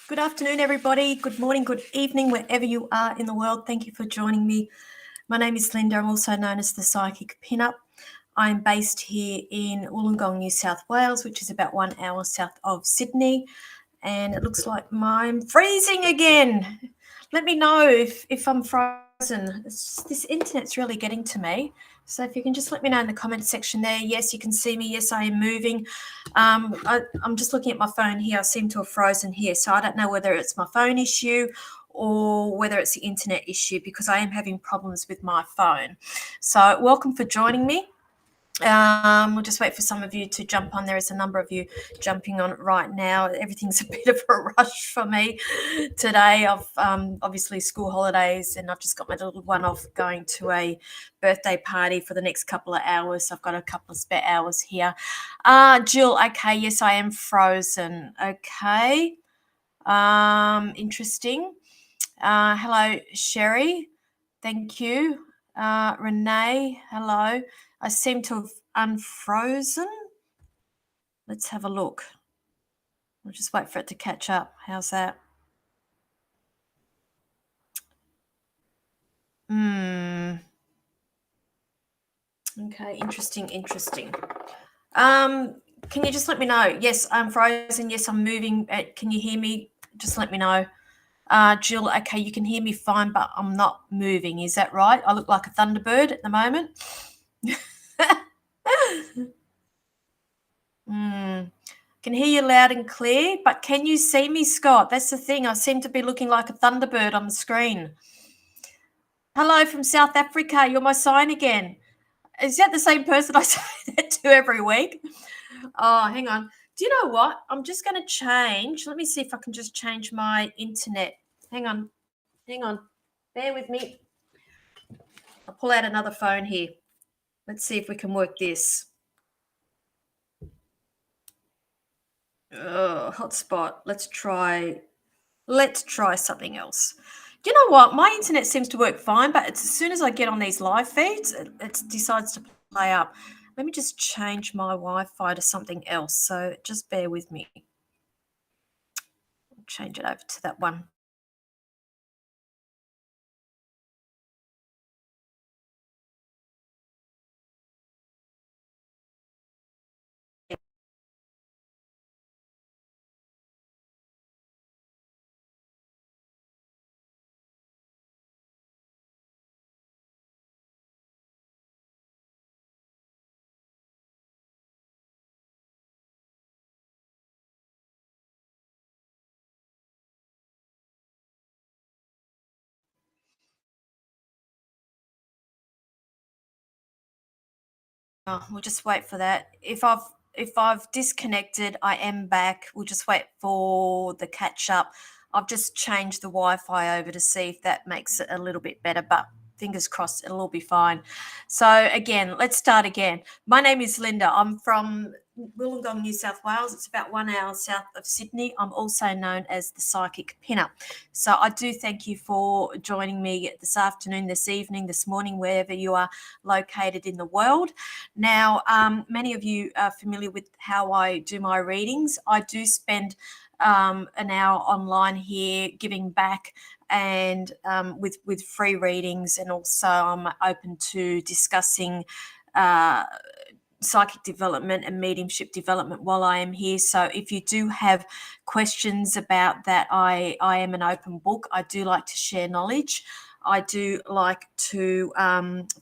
Good afternoon, everybody. Good morning, good evening, wherever you are in the world. Thank you for joining me. My name is Linda. I'm also known as the Psychic Pinup. I'm based here in Wollongong, New South Wales, which is about 1 hour south of Sydney. And it looks like I'm freezing again. Let me know if I'm frozen. This internet's really getting to me. So if you can just let me know in the comments section there. Yes, you can see me. Yes, I am moving. I'm just looking at my phone here. I seem to have frozen here. So I don't know whether it's my phone issue or whether it's the internet issue, because I am having problems with my phone. So welcome for joining me. We'll just wait for some of you to jump on. There is a number of you jumping on right now. Everything's a bit of a rush for me today. I've obviously school holidays, and I've just got my little one off going to a birthday party for the next couple of hours. I've got a couple of spare hours here. Jill, okay, yes, I am frozen. Okay, interesting. Hello, Sherry. Thank you. Renee, hello. I seem to have unfrozen. Let's have a look. I'll just wait for it to catch up. How's that? Okay, interesting. Can you just let me know? Yes, I'm frozen. Yes, I'm moving. Can you hear me? Just let me know. Jill, okay, you can hear me fine, but I'm not moving. Is that right? I look like a thunderbird at the moment. Can hear you loud and clear, but can you see me, Scott? That's the thing. I seem to be looking like a thunderbird on the screen. Hello from South Africa. You're my sign again. Is that the same person I say that to every week? Oh, hang on. Do you know what? I'm just going to change. Let me see if I can just change my internet. Hang on. Bear with me. I'll pull out another phone here. Let's see if we can work this. Hotspot. Let's try something else. You know what? My internet seems to work fine, but it's as soon as I get on these live feeds, it decides to play up. Let me just change my Wi-Fi to something else. So just bear with me. I'll change it over to that one. We'll just wait for that. If I've disconnected, I am back. We'll just wait for the catch up. I've just changed the Wi-Fi over to see if that makes it a little bit better, but fingers crossed it'll all be fine. So again, let's start again. My name is Linda. I'm from Wollongong, New South Wales. It's about 1 hour south of Sydney. I'm also known as the Psychic Pinup. So I do thank you for joining me this afternoon, this evening, this morning, wherever you are located in the world. Now, many of you are familiar with how I do my readings. I do spend an hour online here giving back, and with free readings, and also I'm open to discussing psychic development and mediumship development while I am here. So if you do have questions about that, I am an open book. I do like to share knowledge. I do like to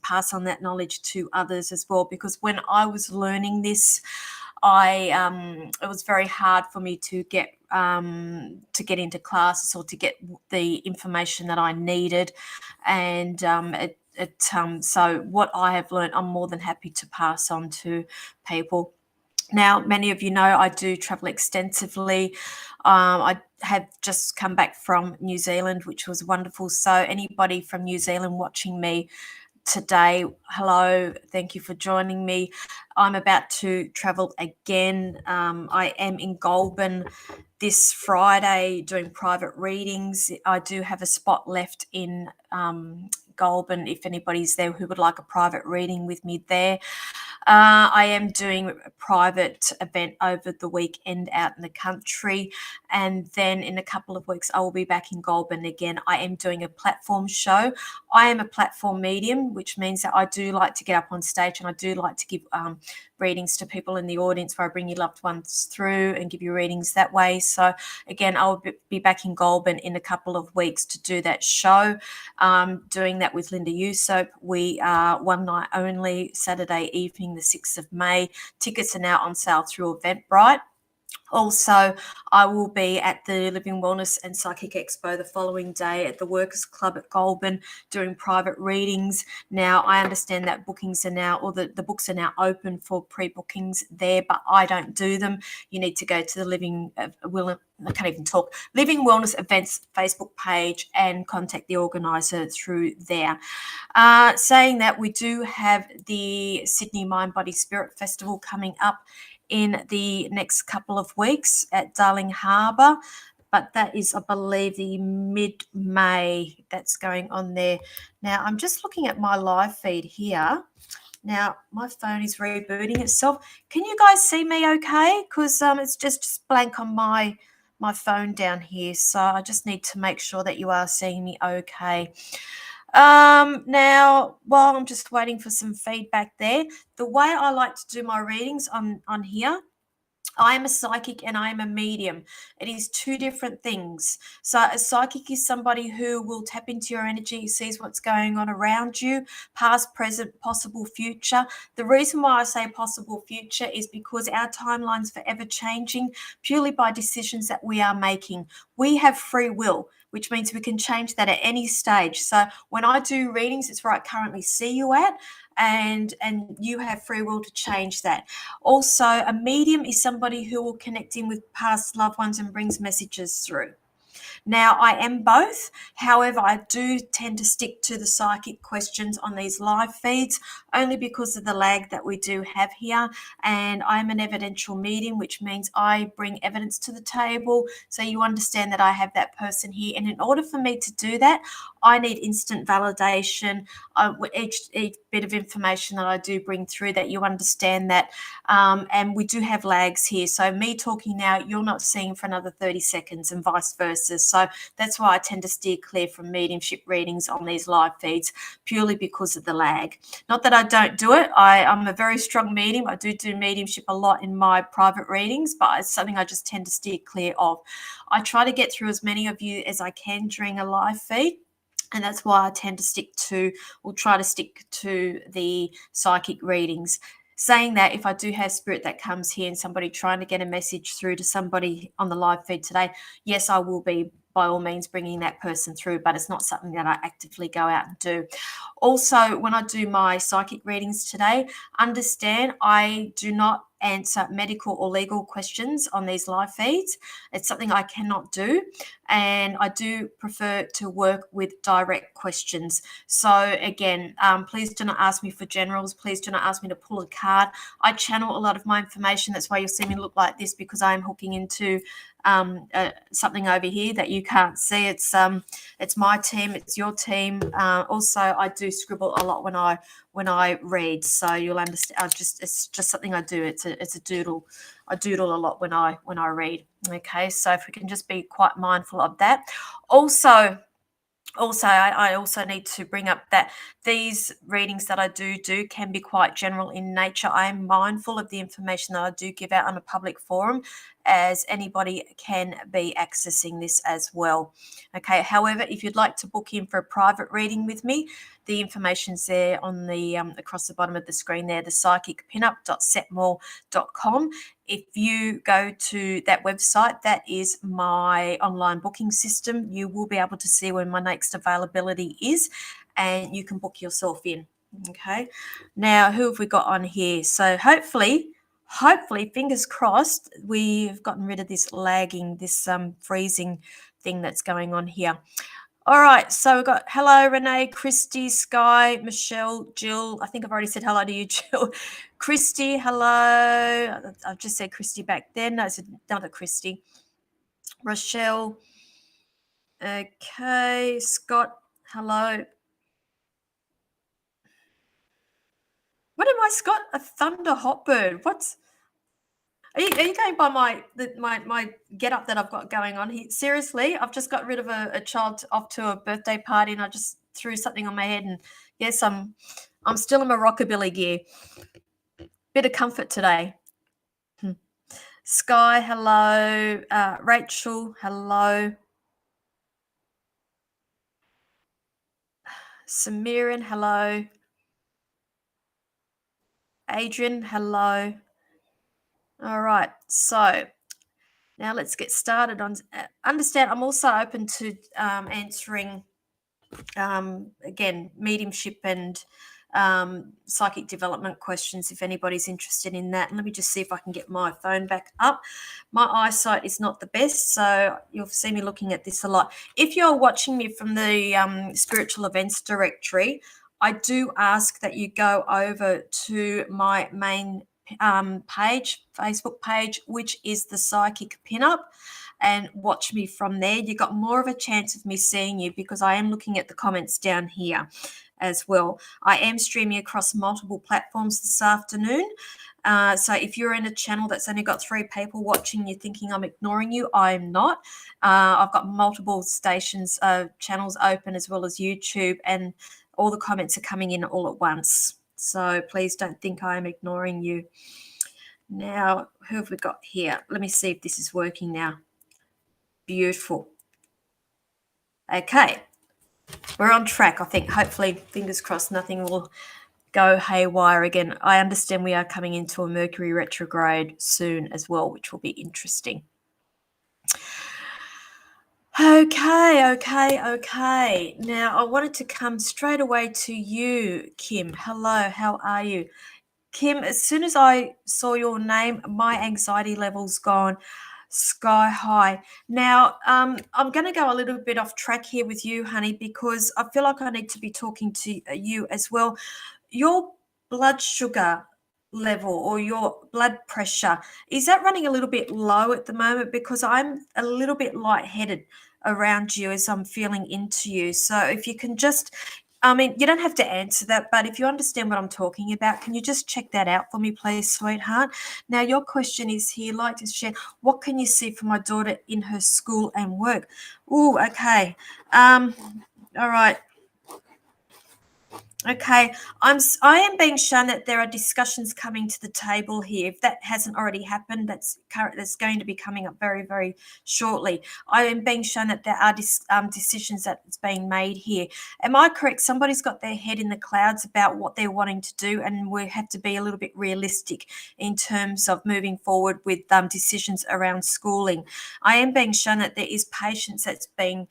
pass on that knowledge to others as well, because when I was learning this, it was very hard for me to get into classes or to get the information that I needed, and so what I have learned, I'm more than happy to pass on to people. Now, many of you know I do travel extensively. I have just come back from New Zealand, which was wonderful. So anybody from New Zealand watching me today, hello, thank you for joining me. I'm about to travel again. I am in Goulburn this Friday doing private readings. I do have a spot left in Goulburn if anybody's there who would like a private reading with me there. I am doing a private event over the weekend out in the country, and then in a couple of weeks I will be back in Goulburn again. I am doing a platform show. I am a platform medium, which means that I do like to get up on stage and I do like to give readings to people in the audience where I bring your loved ones through and give you readings that way. So again, I'll be back in Goulburn in a couple of weeks to do that show. Doing that with Linda Usop. We are one night only, Saturday evening, the 6th of May. Tickets are now on sale through Eventbrite. Also, I will be at the Living Wellness and Psychic Expo the following day at the Workers Club at Goulburn doing private readings. Now, I understand that bookings are now, or the books are now open for pre-bookings there, but I don't do them. You need to go to the Living Wellness Events Facebook page and contact the organiser through there. Saying that, we do have the Sydney Mind, Body, Spirit Festival coming up in the next couple of weeks at Darling Harbour, but that is, I believe, the mid-May that's going on there. Now, I'm just looking at my live feed here. Now, my phone is rebooting itself. Can you guys see me okay? Because it's just blank on my phone down here, so I just need to make sure that you are seeing me okay. Now, while I'm just waiting for some feedback there, the way I like to do my readings on here, I am a psychic and I am a medium. It is two different things. So a psychic is somebody who will tap into your energy, sees what's going on around you, past, present, possible future. The reason why I say possible future is because our timeline's forever changing purely by decisions that we are making. We have free will, which means we can change that at any stage. So when I do readings, it's where I currently see you at, and you have free will to change that. Also, a medium is somebody who will connect in with past loved ones and brings messages through. Now, I am both. However, I do tend to stick to the psychic questions on these live feeds only because of the lag that we do have here. And I'm an evidential medium, which means I bring evidence to the table. So you understand that I have that person here. And in order for me to do that, I need instant validation. Each bit of information that I do bring through, that you understand that. And we do have lags here. So me talking now, you're not seeing for another 30 seconds and vice versa. So that's why I tend to steer clear from mediumship readings on these live feeds, purely because of the lag. Not that I don't do it. I'm a very strong medium. I do mediumship a lot in my private readings, but it's something I just tend to steer clear of. I try to get through as many of you as I can during a live feed. And that's why I tend to try to stick to the psychic readings. Saying that, if I do have spirit that comes here and somebody trying to get a message through to somebody on the live feed today, yes, I will be by all means bringing that person through, but it's not something that I actively go out and do. Also, when I do my psychic readings today, understand I do not answer medical or legal questions on these live feeds. It's something I cannot do, and I do prefer to work with direct questions. So again, please do not ask me for generals. Please do not ask me to pull a card. I channel a lot of my information. That's why you'll see me look like this, because I am hooking into something over here that you can't see. It's my team, it's your team. Also, I do scribble a lot when I read, so you'll understand. It's just something I do. It's a doodle. I doodle a lot when I read. Okay, so if we can just be quite mindful of that. Also, I also need to bring up that these readings that I do can be quite general in nature. I am mindful of the information that I do give out on a public forum, as anybody can be accessing this as well. Okay, however, if you'd like to book in for a private reading with me, the information's there on the across the bottom of the screen there, the psychicpinup.setmore.com. If you go to that website, that is my online booking system. You will be able to see when my next availability is, and you can book yourself in. Okay. Now, who have we got on here? So hopefully, fingers crossed, we've gotten rid of this lagging, this freezing thing that's going on here. All right, so we've got hello, Renee, Christy, Sky, Michelle, Jill. I think I've already said hello to you, Jill. Christy, hello. I've just said Christy back then. No, it's another Christy. Rochelle. Okay, Scott, hello. What am I got a thunder hotbird. Are you going by my get up that I've got going on here? Seriously, I've just got rid of a child off to a birthday party, and I just threw something on my head. And yes, I'm still in my rockabilly gear. Bit of comfort today. Sky, hello. Rachel, hello. Samiran, hello. Adrian, hello. All right, so now let's get started on. Understand, I'm also open to answering, again, mediumship and psychic development questions if anybody's interested in that. And let me just see if I can get my phone back up. My eyesight is not the best, so you'll see me looking at this a lot. If you're watching me from the spiritual events directory, I do ask that you go over to my main Facebook page, which is the Psychic Pinup, and watch me from there. You got more of a chance of me seeing you because I am looking at the comments down here as well. I am streaming across multiple platforms this afternoon. So if you're in a channel that's only got 3 people watching, you're thinking I'm ignoring you. I'm not. I've got multiple stations, channels open, as well as YouTube, and all the comments are coming in all at once. So please don't think I am ignoring you. Now, who have we got here? Let me see if this is working now. Beautiful. Okay. We're on track, I think. Hopefully, fingers crossed, nothing will go haywire again. I understand we are coming into a Mercury retrograde soon as well, which will be interesting. Okay. Now, I wanted to come straight away to you, Kim. Hello, how are you? Kim, as soon as I saw your name, my anxiety level's gone sky high. Now, I'm going to go a little bit off track here with you, honey, because I feel like I need to be talking to you as well. Your blood sugar level or your blood pressure, is that running a little bit low at the moment? Because I'm a little bit lightheaded around you as I'm feeling into you. So if you can just, I mean, you don't have to answer that, but if you understand what I'm talking about, can you just check that out for me, please, sweetheart? Now, your question is here, like to share, what can you see for my daughter in her school and work? Oh, okay. All right. Okay, I am being shown that there are discussions coming to the table here. If that hasn't already happened, that's going to be coming up very, very shortly. I am being shown that there are decisions that's being made here. Am I correct? Somebody's got their head in the clouds about what they're wanting to do, and we have to be a little bit realistic in terms of moving forward with decisions around schooling. I am being shown that there is patience that's being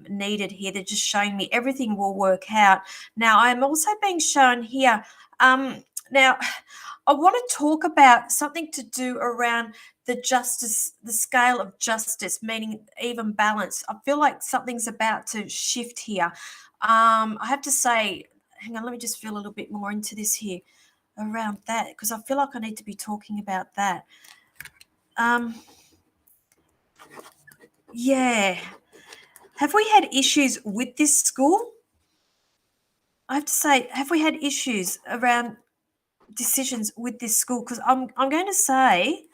needed here. They're just showing me everything will work out. Now, I'm also being shown here. Now, I want to talk about something to do around the justice, the scale of justice, meaning even balance. I feel like something's about to shift here. I have to say, hang on, let me just feel a little bit more into this here around that, because I feel like I need to be talking about that. Yeah. Have we had issues with this school? I have to say, have we had issues around decisions with this school? Because I'm going to say,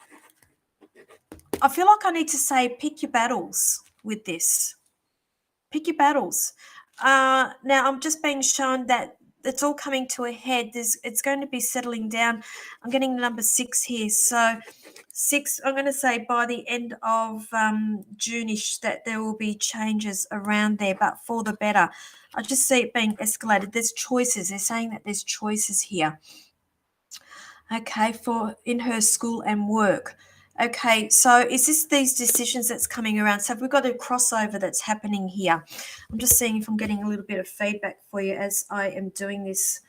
I feel like I need to say, pick your battles with this. Pick your battles. Now, I'm just being shown that it's all coming to a head. It's going to be settling down. I'm getting number 6 here. So 6, I'm going to say by the end of June-ish that there will be changes around there, but for the better. I just see it being escalated. There's choices. They're saying that there's choices here. Okay, for in her school and work. Okay, so is this these decisions that's coming around? So have we got a crossover that's happening here? I'm just seeing if I'm getting a little bit of feedback for you as I am doing this.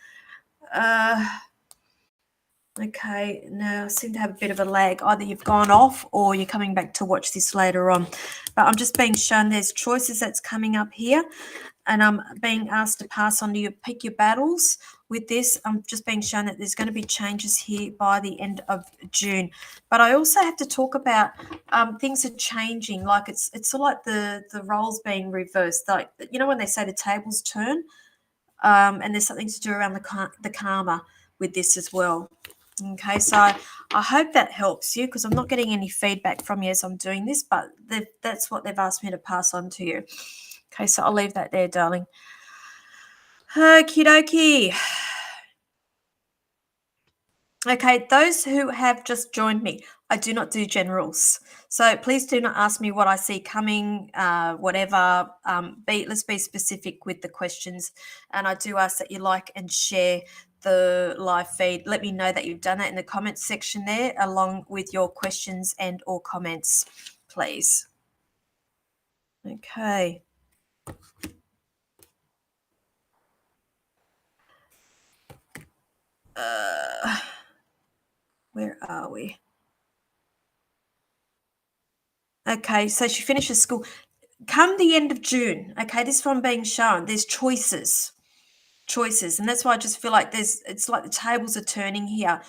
Okay, now I seem to have a bit of a lag. Either you've gone off or you're coming back to watch this later on. But I'm just being shown there's choices that's coming up here. And I'm being asked to pass on to you, pick your battles with this. I'm just being shown that there's going to be changes here by the end of June. But I also have to talk about things are changing. Like it's sort of like the roles being reversed. Like, you know, when they say the tables turn, and there's something to do around the karma with this as well. Okay, so I hope that helps you, because I'm not getting any feedback from you as I'm doing this, but that's what they've asked me to pass on to you. Okay, so I'll leave that there, darling. Okie dokie. Okay, those who have just joined me, I do not do generals. So please do not ask me what I see coming, whatever. Let's be specific with the questions. And I do ask that you like and share the live feed. Let me know that you've done that in the comments section there, along with your questions and or comments, please. Okay. Where are we? Okay, so she finishes school. Come the end of June, okay, this one being shown, there's choices. And that's why I just feel like it's like the tables are turning here.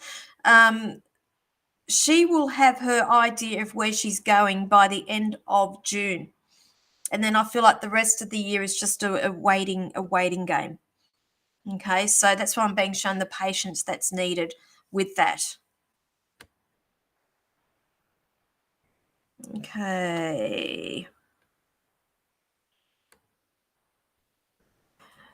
She will have her idea of where she's going by the end of June, and then I feel like the rest of the year is just a waiting game. Okay, so that's why I'm being shown the patience that's needed with that. Okay.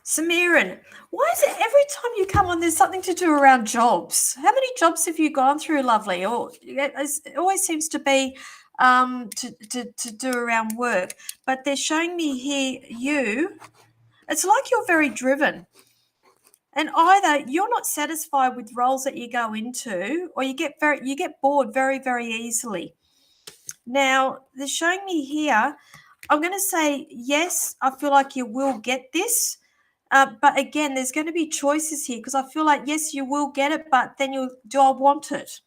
Samiran, why is it every time you come on, there's something to do around jobs? How many jobs have you gone through, lovely? Or it always seems to be to do around work. But they're showing me here it's like you're very driven. And either you're not satisfied with roles that you go into, or you get bored very, very easily. Now, they're showing me here, I'm going to say, yes, I feel like you will get this. But again, there's going to be choices here, because I feel like, yes, you will get it, but then do I want it?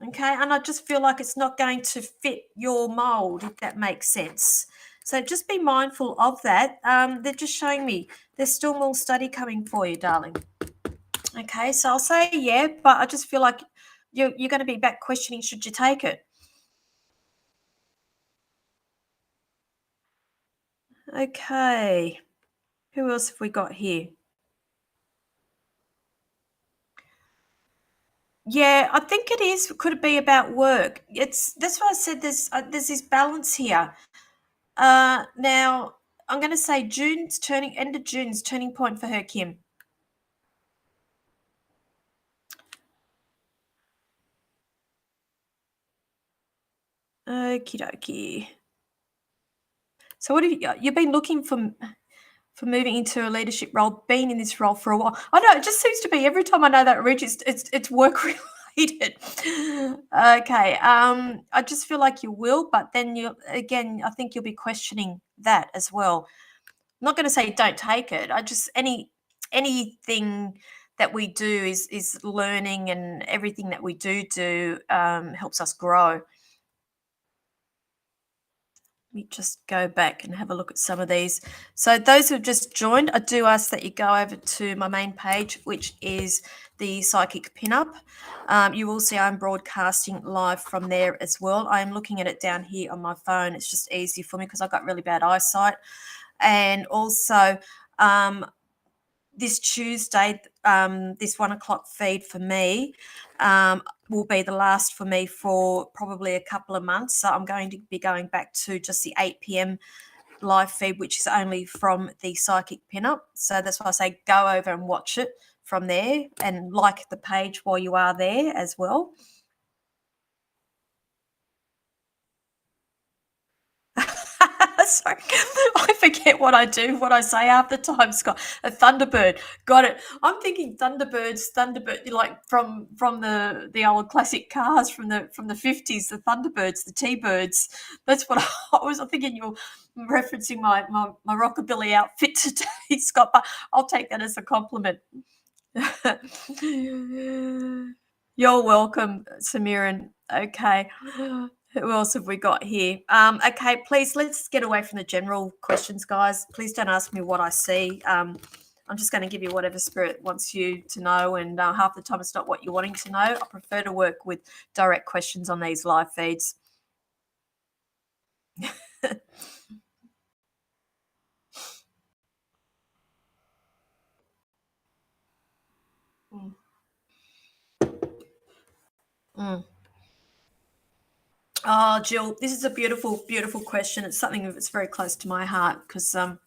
Okay. And I just feel like it's not going to fit your mold, if that makes sense. So just be mindful of that. They're just showing me there's still more study coming for you, darling. Okay. So I'll say, yeah, but I just feel like you're going to be back questioning, should you take it? Okay. Who else have we got here? Yeah, I think it is. Could it be about work? That's why I said there's this balance here. Now I'm going to say end of June's turning point for her, Kim. Okie dokie. So what have you've been looking for moving into a leadership role, been in this role for a while? I know, it just seems to be every time I know that Rich, it's work related. Okay. I just feel like you will, but then I think you'll be questioning that as well. I'm not going to say don't take it. I just anything that we do is learning, and everything that we do helps us grow. Let me just go back and have a look at some of these. So those who've just joined, I do ask that you go over to my main page, which is the Psychic Pinup. You will see I'm broadcasting live from there as well. I'm looking at it down here on my phone. It's just easy for me because I've got really bad eyesight. And also this Tuesday, this 1 o'clock feed for me will be the last for me for probably a couple of months. So I'm going to be going back to just the 8 p.m. live feed, which is only from the Psychic Pinup. So that's why I say go over and watch it from there, and like the page while you are there as well. Sorry, I forget what I do, what I say half the time, Scott. A Thunderbird, got it. I'm thinking Thunderbird, like from the old classic cars from the 50s, the Thunderbirds, the T-Birds. That's what I was thinking. You're referencing my rockabilly outfit today, Scott. But I'll take that as a compliment. You're welcome, Samiran. Okay. Who else have we got here? Okay, please, let's get away from the general questions, guys. Please don't ask me what I see. I'm just going to give you whatever spirit wants you to know, and half the time it's not what you're wanting to know. I prefer to work with direct questions on these live feeds. Mm. Mm. Oh, Jill, this is a beautiful, beautiful question. It's something that's very close to my heart because I'm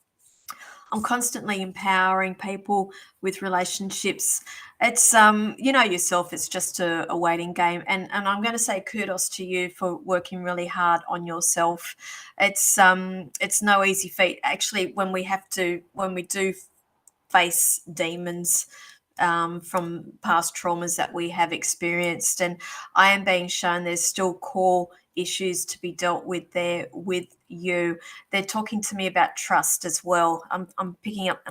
constantly empowering people with relationships. It's you know yourself, it's just a waiting game. And I'm going to say kudos to you for working really hard on yourself. It's no easy feat. Actually, when we do face demons from past traumas that we have experienced. And I am being shown there's still core issues to be dealt with there with you. They're talking to me about trust as well. I'm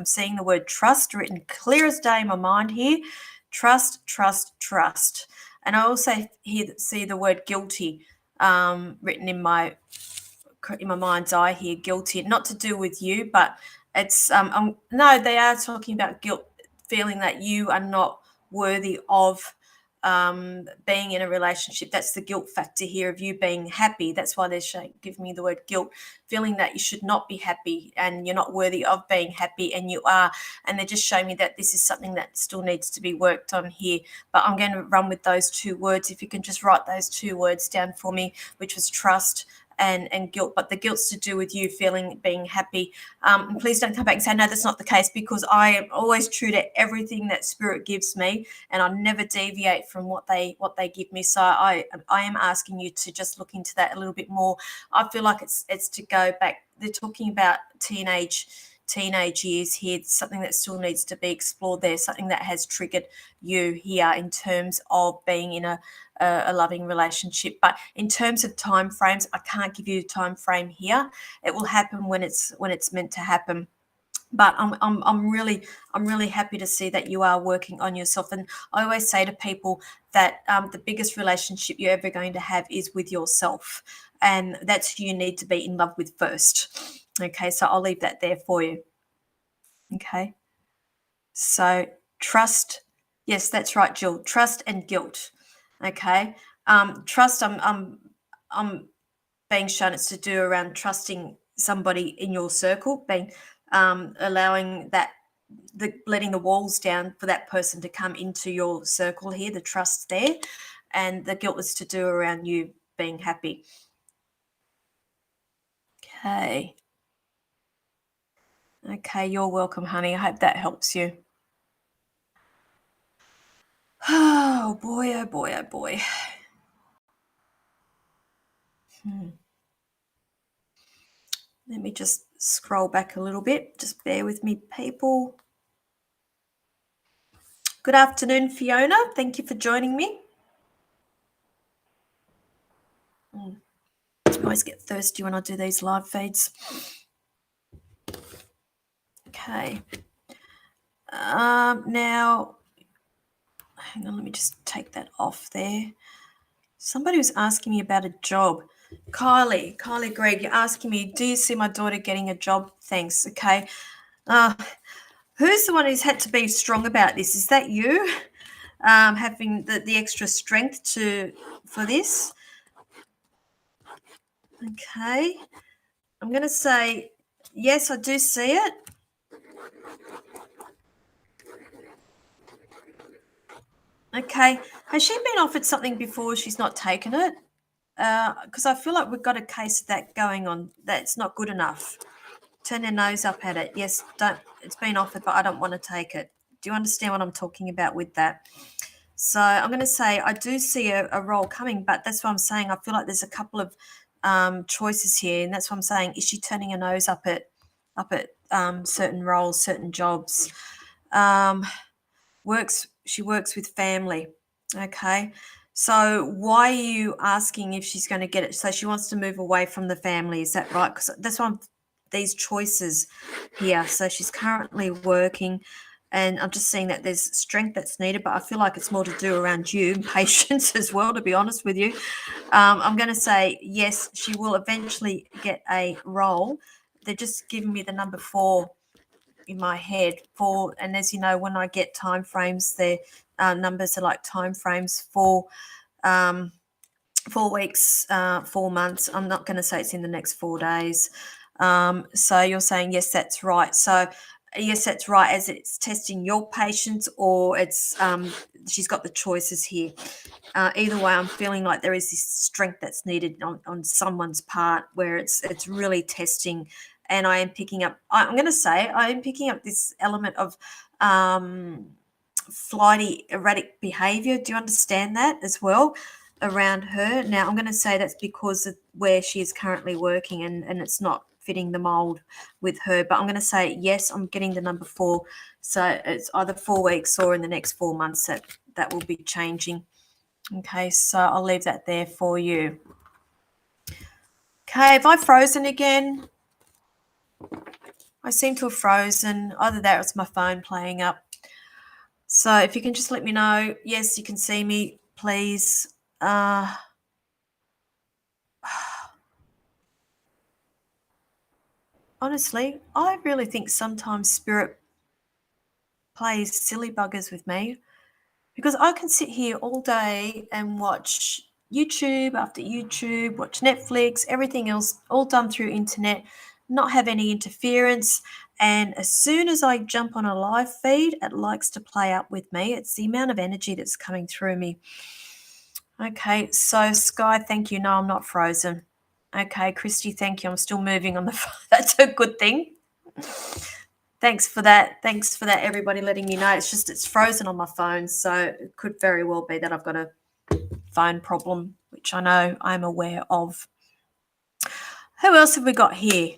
seeing the word trust written clear as day in my mind here. Trust, trust, trust. And I also see the word guilty written in my mind's eye here, guilty, not to do with you, but it's no, they are talking about guilt, feeling that you are not worthy of being in a relationship. That's the guilt factor here of you being happy. That's why they're giving me the word guilt, feeling that you should not be happy and you're not worthy of being happy, and you are. And they're just showing me that this is something that still needs to be worked on here. But I'm going to run with those two words. If you can just write those two words down for me, which was trust and guilt, but the guilt's to do with you feeling being happy. And please don't come back and say no, that's not the case, because I am always true to everything that spirit gives me, and I never deviate from what they give me. So I am asking you to just look into that a little bit more. I feel like it's to go back. They're talking about teenage years here. It's something that still needs to be explored there, something that has triggered you here in terms of being in a loving relationship. But in terms of time frames, I can't give you a time frame here. It will happen when it's meant to happen. But I'm really happy to see that you are working on yourself. And I always say to people that the biggest relationship you're ever going to have is with yourself, and that's who you need to be in love with first. Okay, so I'll leave that there for you. Okay, so trust. Yes, that's right, Jill. Trust and guilt. Okay, trust. I'm being shown it's to do around trusting somebody in your circle, being allowing that letting the walls down for that person to come into your circle here. The trust there, and the guilt is to do around you being happy. Okay. Okay, you're welcome, honey. I hope that helps you. Oh boy, oh boy, oh boy. Let me just scroll back a little bit. Just bear with me, people. Good afternoon, Fiona. Thank you for joining me. I always get thirsty when I do these live feeds. Okay. Now, hang on, let me just take that off there. Somebody was asking me about a job. Kylie Greg, you're asking me, do you see my daughter getting a job? Thanks. Okay. Who's the one who's had to be strong about this? Is that you? Having the extra strength for this? Okay. I'm going to say, yes, I do see it. Okay. Has she been offered something before she's not taken it? Because I feel like we've got a case of that going on. That's not good enough. Turn their nose up at it. Yes, don't. It's been offered, but I don't want to take it. Do you understand what I'm talking about with that? So I'm going to say I do see a role coming, but that's what I'm saying. I feel like there's a couple of choices here, and that's what I'm saying. Is she turning her nose up at certain roles, certain jobs? She works with family. Okay. So why are you asking if she's going to get it? So she wants to move away from the family. Is that right? Because that's why these choices here. So she's currently working, and I'm just seeing that there's strength that's needed, but I feel like it's more to do around you and patience as well, to be honest with you. I'm going to say, yes, she will eventually get a role. They're just giving me the number 4 in my head for, and as you know, when I get time frames, their numbers are like time frames for 4 weeks, 4 months. I'm not going to say it's in the next 4 days. So you're saying yes, that's right. So Yes, that's right. As it's testing your patience, or it's she's got the choices here. Either way, I'm feeling like there is this strength that's needed on someone's part, where it's really testing. And I am picking up. I'm going to say I am picking up this element of flighty, erratic behavior. Do you understand that as well around her? Now, I'm going to say that's because of where she is currently working, and it's not fitting the mold with her. But I'm going to say, yes, I'm getting the number 4. So it's either 4 weeks or in the next 4 months that will be changing. Okay, so I'll leave that there for you. Okay, have I frozen again? I seem to have frozen. Either that or it's my phone playing up. So if you can just let me know. Yes, you can see me, please. Honestly, I really think sometimes spirit plays silly buggers with me, because I can sit here all day and watch YouTube after YouTube, watch Netflix, everything else, all done through internet, not have any interference. And as soon as I jump on a live feed, it likes to play up with me. It's the amount of energy that's coming through me. Okay, so Sky, thank you. No, I'm not frozen. Okay, Christy, thank you. I'm still moving on the phone. That's a good thing. Thanks for that. Thanks for that, everybody, letting me know. It's just it's frozen on my phone, so it could very well be that I've got a phone problem, which I know I'm aware of. Who else have we got here?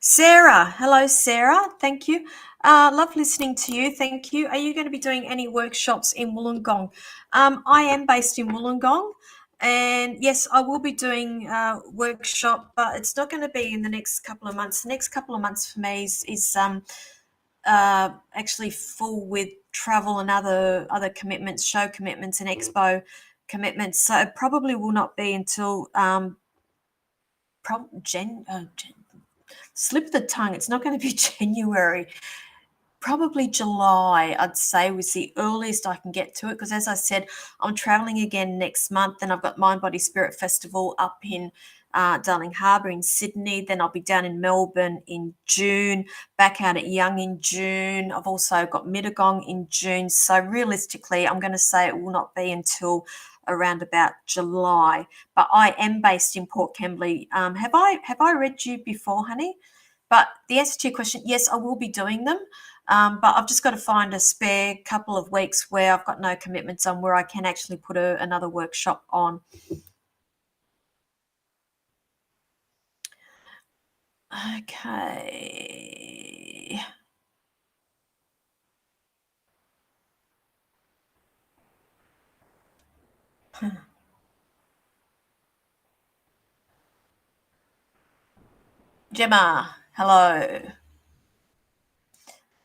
Sarah. Hello, Sarah. Thank you. Love listening to you. Thank you. Are you going to be doing any workshops in Wollongong? I am based in Wollongong. And yes, I will be doing a workshop, but it's not going to be in the next couple of months. The next couple of months for me is actually full with travel and other commitments, show commitments and expo commitments. So it probably will not be until slip of the tongue. It's not going to be January. Probably July, I'd say, was the earliest I can get to it, because as I said, I'm traveling again next month, and I've got Mind Body Spirit Festival up in Darling Harbour in Sydney. Then I'll be down in Melbourne in June, back out at Young in June. I've also got Mittagong in June. So realistically, I'm going to say it will not be until around about July. But I am based in Port Kembly. Have I read you before, honey? But the answer to your question, yes, I will be doing them. But I've just got to find a spare couple of weeks where I've got no commitments on, where I can actually put another workshop on. Okay. Gemma, hello.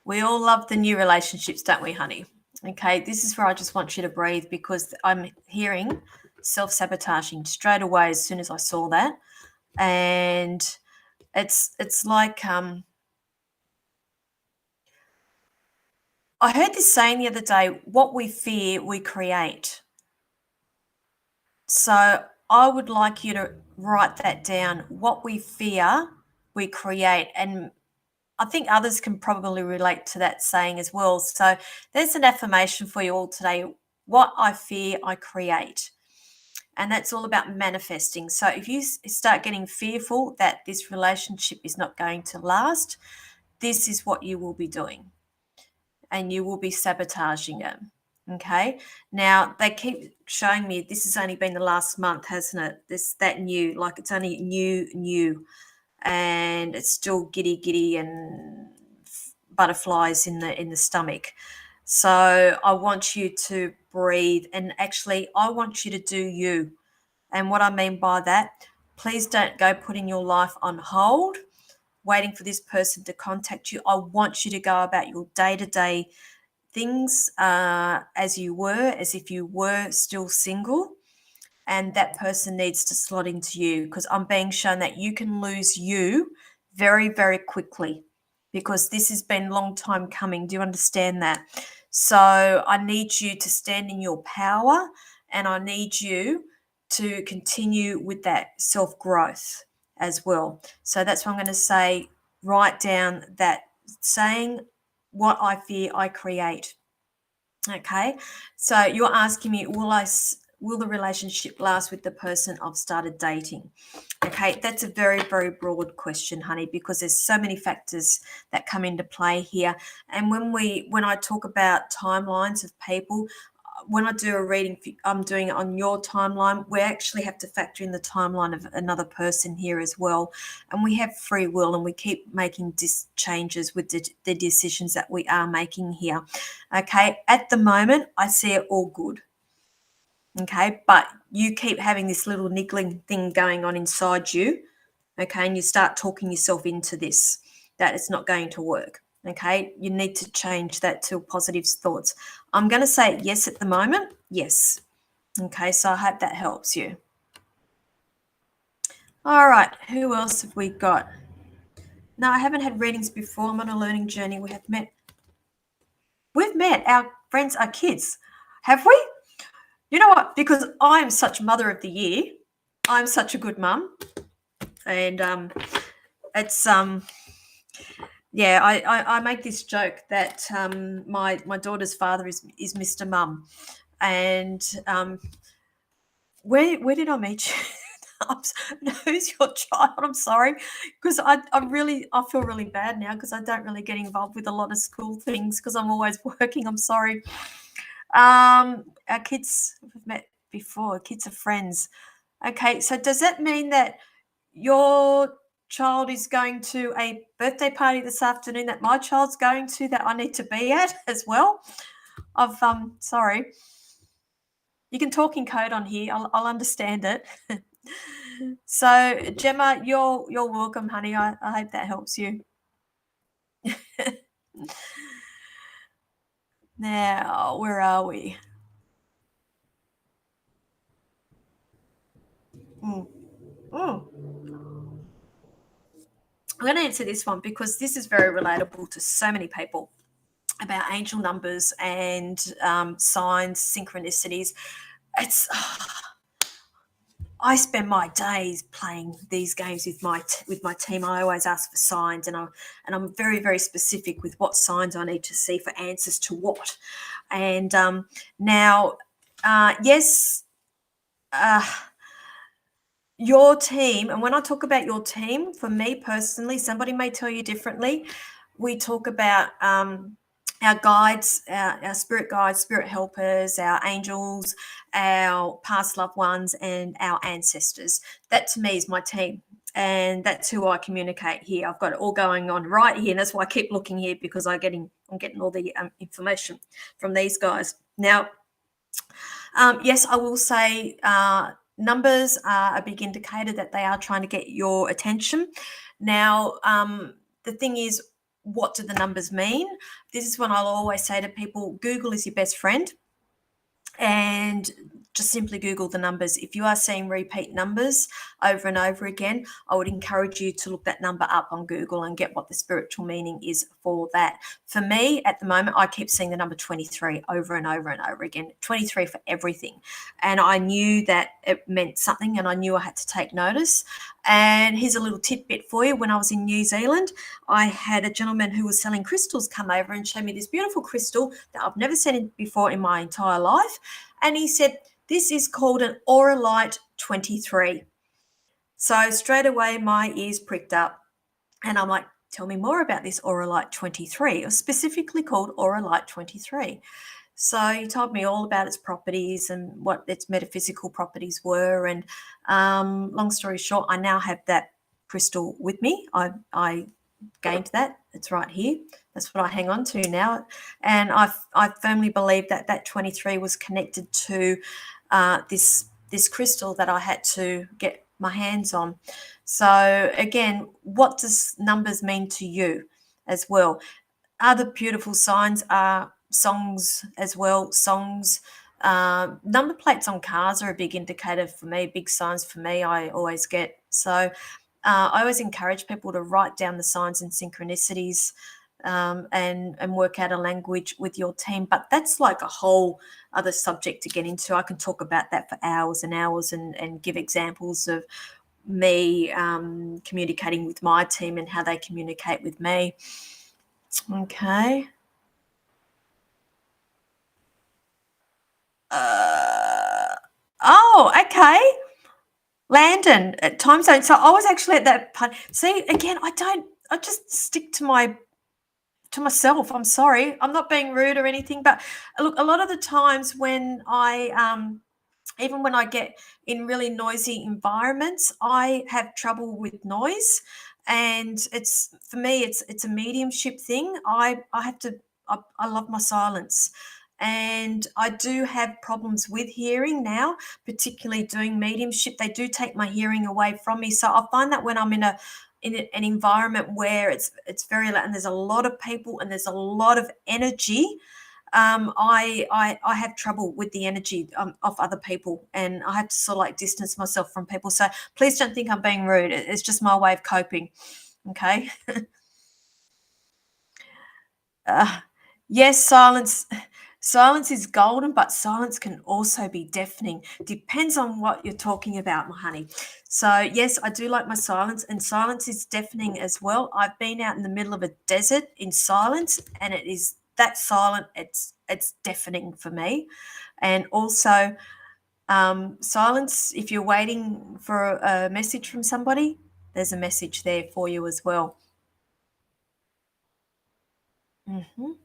We all love the new relationships, don't we, honey? Okay, this is where I just want you to breathe, because I'm hearing self-sabotaging straight away as soon as I saw that. And it's like I heard this saying the other day, what we fear, we create. So I would like you to write that down. What we fear, we create. And I think others can probably relate to that saying as well. So there's an affirmation for you all today. What I fear, I create. And that's all about manifesting. So if you start getting fearful that this relationship is not going to last, this is what you will be doing. And you will be sabotaging it. Okay. Now they keep showing me this has only been the last month, hasn't it? That new, like it's only new, and it's still giddy and butterflies in the stomach. So I want you to breathe, and actually I want you to do you. And what I mean by that, please don't go putting your life on hold, waiting for this person to contact you. I want you to go about your day-to-day things as if you were still single, and that person needs to slot into you, because I'm being shown that you can lose you very, very quickly, because this has been a long time coming. Do you understand that? So I need you to stand in your power, and I need you to continue with that self-growth as well. So that's what I'm going to say. Write down that saying what I fear I create. Okay, so you're asking me, will the relationship last with the person I've started dating? Okay, that's a very, very broad question, honey, because there's so many factors that come into play here. And when I talk about timelines of people, when I do a reading, I'm doing it on your timeline. We actually have to factor in the timeline of another person here as well. And we have free will, and we keep making changes with the decisions that we are making here. Okay, at the moment, I see it all good. Okay, but you keep having this little niggling thing going on inside you. Okay, and you start talking yourself into this, that it's not going to work. Okay, you need to change that to positive thoughts. I'm going to say yes at the moment. Yes. Okay, so I hope that helps you. All right, who else have we got? No, I haven't had readings before. I'm on a learning journey. We've met our friends, our kids. Have we? You know what? Because I'm such mother of the year. I'm such a good mum. And it's yeah, I make this joke that my daughter's father is Mr. Mum, and where did I meet you? Who's your child? I'm sorry, because I feel really bad now because I don't really get involved with a lot of school things because I'm always working. I'm sorry. Our kids we've met before. Kids are friends. Okay, so does that mean that your child is going to a birthday party this afternoon that my child's going to that I need to be at as well? Sorry. You can talk in code on here. I'll understand it. So Gemma, you're welcome, honey. I hope that helps you. Now, where are we? Mm. Mm. I'm going to answer this one because this is very relatable to so many people about angel numbers and signs, synchronicities. It's I spend my days playing these games with my team. I always ask for signs, and I'm very, very specific with what signs I need to see for answers to what. And now, yes, your team, and when I talk about your team, for me personally, somebody may tell you differently. We talk about our guides, our spirit guides, spirit helpers, our angels, our past loved ones, and our ancestors. That to me is my team. And that's who I communicate here. I've got it all going on right here. And that's why I keep looking here because I'm getting all the information from these guys. Now, yes, I will say numbers are a big indicator that they are trying to get your attention. Now, the thing is, what do the numbers mean? This is what I'll always say to people: Google is your best friend, and just simply Google the numbers. If you are seeing repeat numbers over and over again, I would encourage you to look that number up on Google and get what the spiritual meaning is for that. For me, at the moment, I keep seeing the number 23 over and over and over again, 23 for everything. And I knew that it meant something, and I knew I had to take notice. And here's a little tidbit for you. When I was in New Zealand, I had a gentleman who was selling crystals come over and show me this beautiful crystal that I've never seen before in my entire life. And he said, this is called an Aura Light 23. So straight away, my ears pricked up. And I'm like, tell me more about this Aura Light 23. It was specifically called Aura Light 23. So he told me all about its properties and what its metaphysical properties were. And long story short, I now have that crystal with me. I gained that. It's right here. That's what I hang on to now. And I firmly believe that that 23 was connected to this crystal that I had to get my hands on. So again, what does numbers mean to you as well? Other beautiful signs are songs as well. Songs, number plates on cars are a big indicator for me, big signs for me I always get. So I always encourage people to write down the signs and synchronicities and work out a language with your team. But that's like a whole other subject to get into. I can talk about that for hours and hours and give examples of me communicating with my team and how they communicate with me. Okay. Okay. Landon, time zone. So I was actually at that part. See, again, I just stick to myself. I'm sorry. I'm not being rude or anything, but look, a lot of the times when even when I get in really noisy environments, I have trouble with noise, and it's for me, it's a mediumship thing. I have to. I love my silence, and I do have problems with hearing now, particularly doing mediumship. They do take my hearing away from me, so I find that when I'm an environment where it's very loud and there's a lot of people and there's a lot of energy, I have trouble with the energy of other people, and I have to sort of like distance myself from people. So please don't think I'm being rude. It's just my way of coping. Okay. Uh, yes, silence. Silence is golden, but silence can also be deafening. Depends on what you're talking about, my honey. So, yes, I do like my silence, and silence is deafening as well. I've been out in the middle of a desert in silence, and it is that silent. It's deafening for me. And also, silence. If you're waiting for a message from somebody, there's a message there for you as well. Mhm.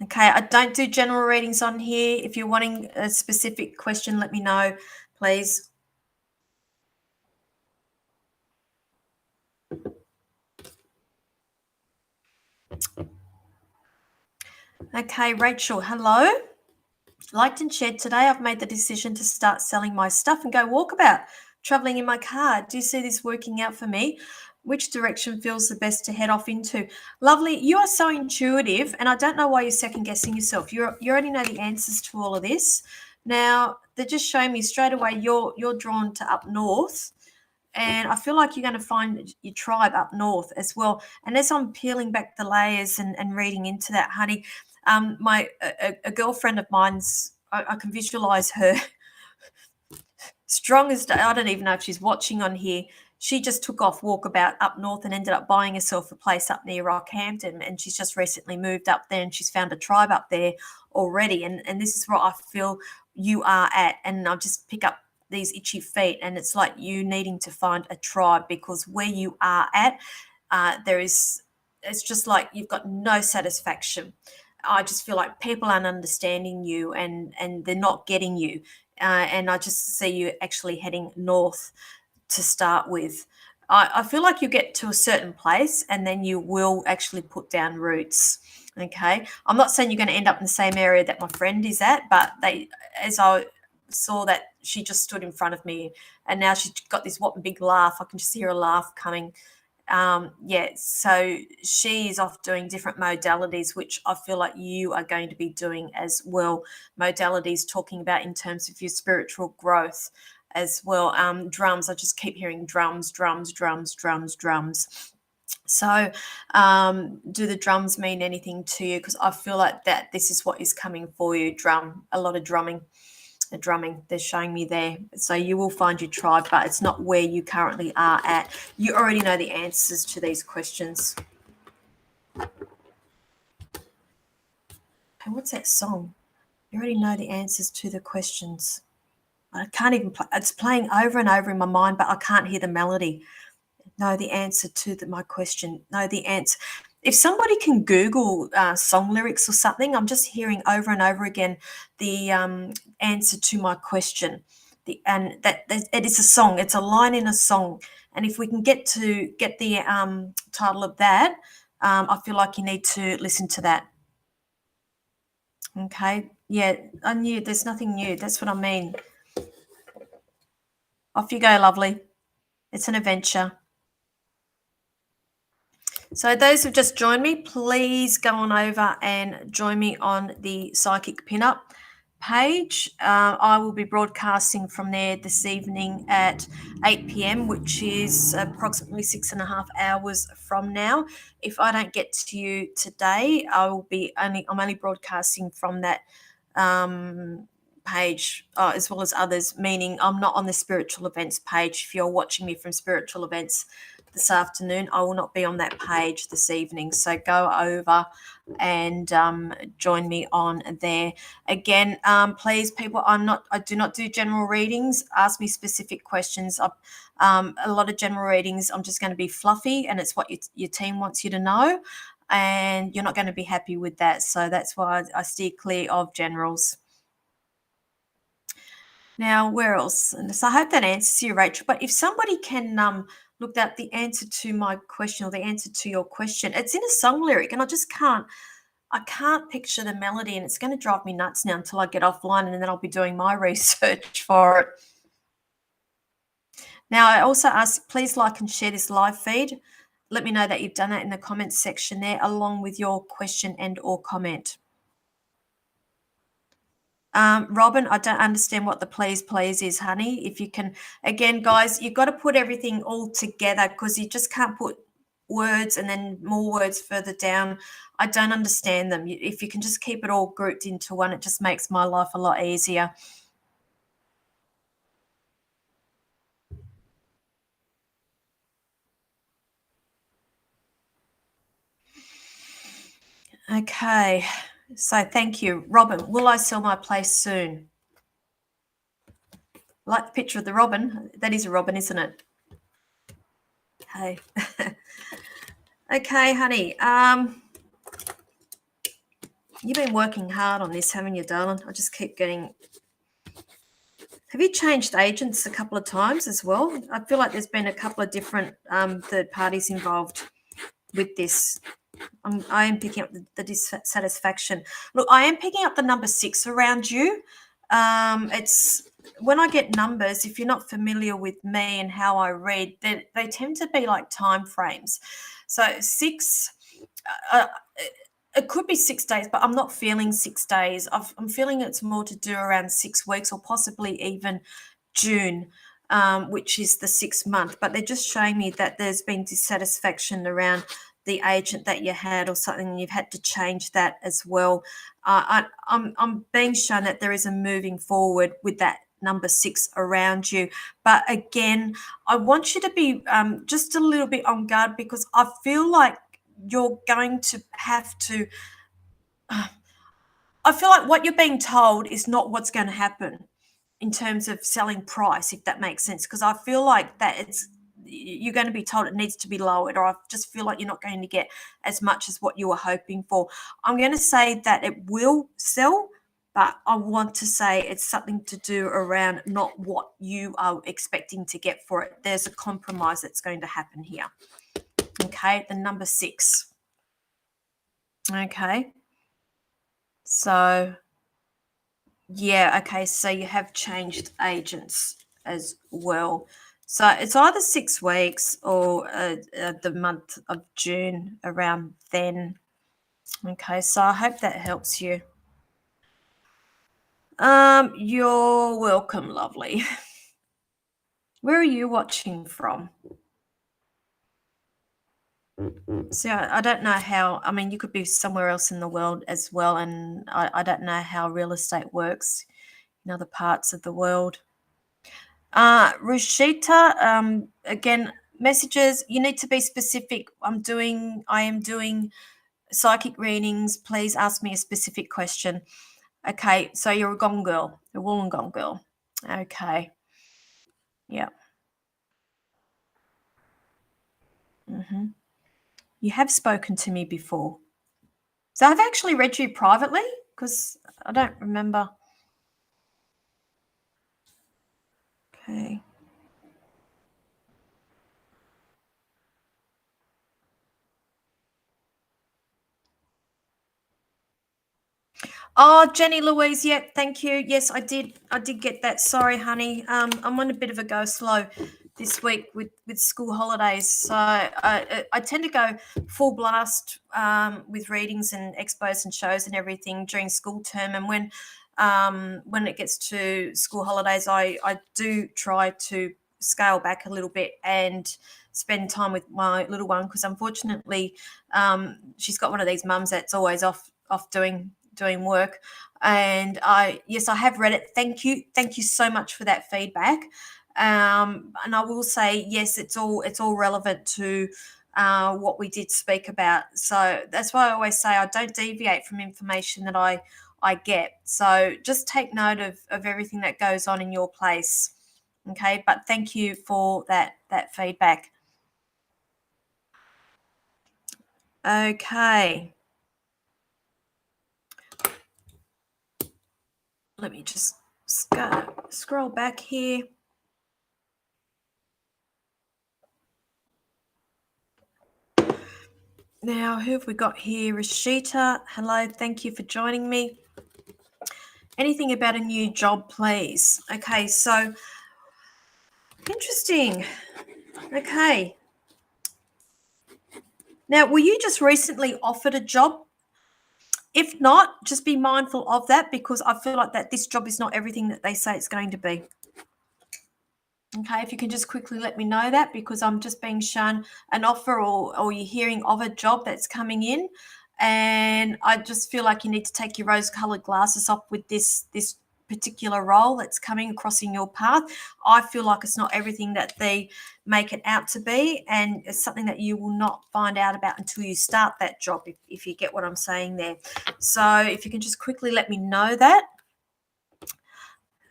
Okay, I don't do general readings on here. If you're wanting a specific question, let me know, please. Okay, Rachel, hello. Liked and shared today. I've made the decision to start selling my stuff and go walkabout, traveling in my car. Do you see this working out for me? Which direction feels the best to head off into? Lovely. You are so intuitive, and I don't know why you're second guessing yourself. You already know the answers to all of this. Now they're just showing me straight away you're drawn to up north, and I feel like you're going to find your tribe up north as well. And as I'm peeling back the layers and reading into that, honey, a girlfriend of mine's, I can visualize her strongest. I don't even know if she's watching on here. She just took off walkabout up north and ended up buying herself a place up near Rockhampton, and she's just recently moved up there, and she's found a tribe up there already. And this is where I feel you are at, and I just pick up these itchy feet, and it's like you needing to find a tribe, because where you are at, there is, it's just like you've got no satisfaction. I just feel like people aren't understanding you, and they're not getting you, and I just see you actually heading north to start with. I feel like you get to a certain place and then you will actually put down roots. Okay. I'm not saying you're going to end up in the same area that my friend is at, but as I saw that she just stood in front of me, and now she's got this whopping big laugh. I can just hear a laugh coming. Yeah, so she is off doing different modalities, which I feel like you are going to be doing as well. Modalities talking about in terms of your spiritual growth as well. Drums, I just keep hearing drums, drums, drums, drums, drums. So, do the drums mean anything to you? Because I feel like that this is what is coming for you. A lot of drumming. The drumming they're showing me there. So you will find your tribe, but it's not where you currently are at. You already know the answers to these questions. Hey, what's that song? You already know the answers to the questions. I can't even play. It's playing over and over in my mind, but I can't hear the melody. Know the answer to my question. Know the answer. If somebody can Google song lyrics or something, I'm just hearing over and over again the answer to my question. And that it is a song. It's a line in a song. And if we can get the title of that, I feel like you need to listen to that. Okay. Yeah, I knew there's nothing new. That's what I mean. Off you go, lovely. It's an adventure. So those who've just joined me, please go on over and join me on the Psychic Pinup page. I will be broadcasting from there this evening at 8 p.m., which is approximately 6.5 hours from now. If I don't get to you today, I'm only broadcasting from that page, as well as others, meaning I'm not on the spiritual events page. If you're watching me from spiritual events, this afternoon. I will not be on that page this evening. So go over and join me on there. Again, please, people, I do not do general readings. Ask me specific questions. A lot of general readings, I'm just going to be fluffy, and it's what your team wants you to know, and you're not going to be happy with that. So that's why I steer clear of generals. Now, where else? And so I hope that answers you, Rachel. But if somebody can look at the answer to my question or the answer to your question, it's in a song lyric, and I can't picture the melody, and it's going to drive me nuts now until I get offline, and then I'll be doing my research for it. Now, I also ask, please like and share this live feed. Let me know that you've done that in the comments section there, along with your question and or comment. Robin, I don't understand what the please is, honey. If you can, again, guys, you've got to put everything all together, because you just can't put words and then more words further down. I don't understand them. If you can just keep it all grouped into one, it just makes my life a lot easier. Okay, so thank you. Robin, will I sell my place soon? Like the picture of the robin. That is a robin, isn't it? Okay. Okay, honey. You've been working hard on this, haven't you, darling? I just keep getting... Have you changed agents a couple of times as well? I feel like there's been a couple of different third parties involved with this. I am picking up the dissatisfaction. Look, I am picking up the number 6 around you. It's when I get numbers, if you're not familiar with me and how I read, they tend to be like time frames. So 6, it could be 6 days, but I'm not feeling 6 days. I'm feeling it's more to do around 6 weeks, or possibly even June, which is the 6th month. But they're just showing me that there's been dissatisfaction around the agent that you had or something, and you've had to change that as well. I'm being shown that there is a moving forward with that number 6 around you. But again, I want you to be just a little bit on guard, because I feel like you're going to have to... I feel like what you're being told is not what's going to happen in terms of selling price, if that makes sense, because I feel like that you're going to be told it needs to be lowered, or I just feel like you're not going to get as much as what you were hoping for. I'm going to say that it will sell, but I want to say it's something to do around not what you are expecting to get for it. There's a compromise that's going to happen here. Okay, the number 6. Okay. So, yeah, okay, so you have changed agents as well. So it's either 6 weeks or the month of June, around then. Okay, so I hope that helps you. You're welcome, lovely. Where are you watching from? So I don't know how... I mean, you could be somewhere else in the world as well, and I don't know how real estate works in other parts of the world. Rushita, again, messages, you need to be specific. I am doing psychic readings. Please ask me a specific question. Okay, so you're a Gong girl, a Wollongong girl. Okay. Yeah. You have spoken to me before. So I've actually read you privately, because I don't remember. Okay. Oh, Jenny Louise, yeah, thank you. Yes, I did get that. Sorry, honey. I'm on a bit of a go slow this week with school holidays. So I tend to go full blast with readings and expos and shows and everything during school term. And when it gets to school holidays, I do try to scale back a little bit and spend time with my little one, because unfortunately she's got one of these mums that's always off doing work. And yes, I have read it. Thank you so much for that feedback. And I will say, yes, it's all relevant to what we did speak about. So that's why I always say I don't deviate from information that I get. So just take note of everything that goes on in your place. Okay, but thank you for that feedback. Okay. Let me just scroll back here. Now, who have we got here? Rashita, hello, thank you for joining me. Anything about a new job, please? Okay, so interesting. Okay. Now, were you just recently offered a job? If not, just be mindful of that, because I feel like that this job is not everything that they say it's going to be. Okay, if you can just quickly let me know that, because I'm just being shown an offer, or you're hearing of a job that's coming in, and I just feel like you need to take your rose-colored glasses off with this particular role that's coming across in your path. I feel like it's not everything that they make it out to be, and it's something that you will not find out about until you start that job, if you get what I'm saying there. So if you can just quickly let me know that.